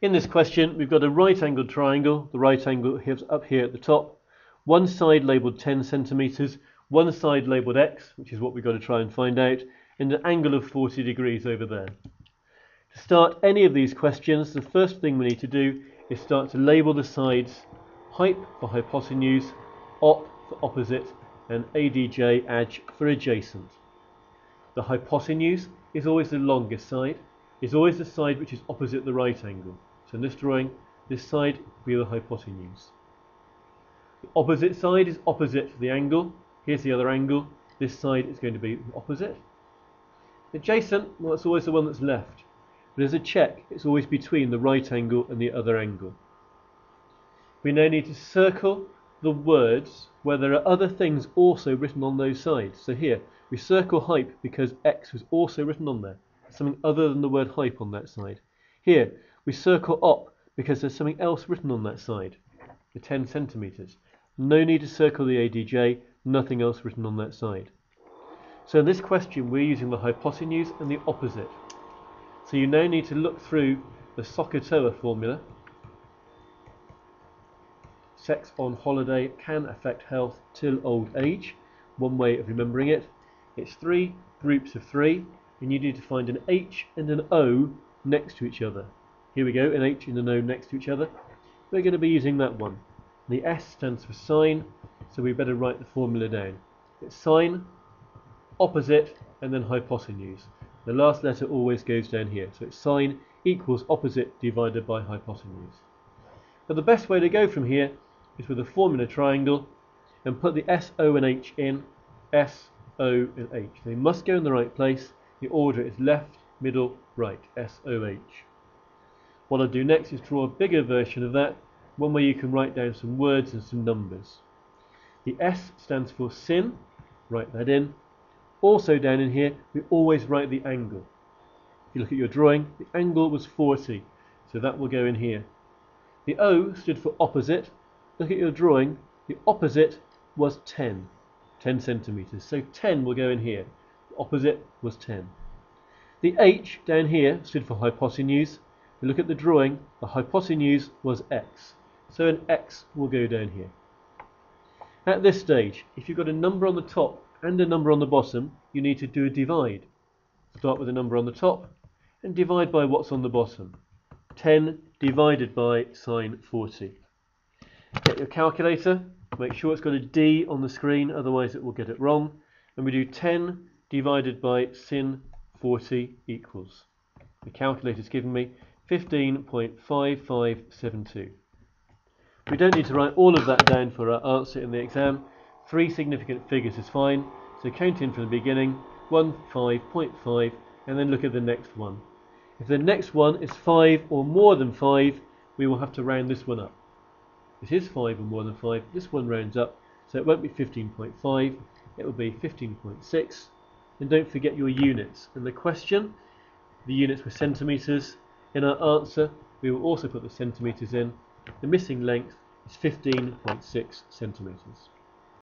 In this question, we've got a right-angled triangle. The right angle is up here at the top. One side labelled 10 centimetres, one side labelled x, which is what we've got to try and find out, and an angle of 40 degrees over there. To start any of these questions, the first thing we need to do is start to label the sides hyp for hypotenuse, op for opposite, and adj, adj for adjacent. The hypotenuse is always the longest side, is always the side which is opposite the right angle. So in this drawing, this side will be the hypotenuse. The opposite side is opposite the angle. Here's the other angle. This side is going to be the opposite. Adjacent, well, it's always the one that's left. But as a check, it's always between the right angle and the other angle. We now need to circle the words where there are other things also written on those sides. So here, we circle hyp because x was also written on there. Something other than the word hyp on that side. Here, we circle op because there's something else written on that side, the 10 centimetres. No need to circle the adj, nothing else written on that side. So in this question, we're using the hypotenuse and the opposite. So you now need to look through the SOHCAHTOA formula. Sex on holiday can affect health till old age. One way of remembering it. It's 3 groups of 3, and you need to find an H and an O next to each other. Here we go, an H and an O next to each other. We're going to be using that one. The S stands for sine, so we better write the formula down. It's sine, opposite, and then hypotenuse. The last letter always goes down here, so it's sine equals opposite divided by hypotenuse. But the best way to go from here is with a formula triangle and put the S, O and H in, S, O and H. They must go in the right place. The order is left, middle, right, S, O, H. What I'll do next is draw a bigger version of that, one where you can write down some words and some numbers. The S stands for sin, write that in. Also down in here, we always write the angle. If you look at your drawing, the angle was 40, so that will go in here. The O stood for opposite. Look at your drawing, the opposite was 10 centimetres, so 10 will go in here. The opposite was 10. The H down here stood for hypotenuse. If you look at the drawing, the hypotenuse was x, so an x will go down here. At this stage, if you've got a number on the top and a number on the bottom, you need to do a divide. Start with a number on the top and divide by what's on the bottom. 10 divided by sine 40. Get your calculator, make sure it's got a D on the screen, otherwise it will get it wrong. And we do 10 divided by sin 40 equals. The calculator's given me 15.5572. We don't need to write all of that down for our answer in the exam. 3 significant figures is fine, so count in from the beginning, 15.5, and then look at the next one. If the next one is 5 or more than 5, we will have to round this one up. This is 5 or more than 5, this one rounds up, so it won't be 15.5, it will be 15.6. And don't forget your units. In the question, the units were centimetres. In our answer, we will also put the centimetres in. The missing length is 15.6 centimetres.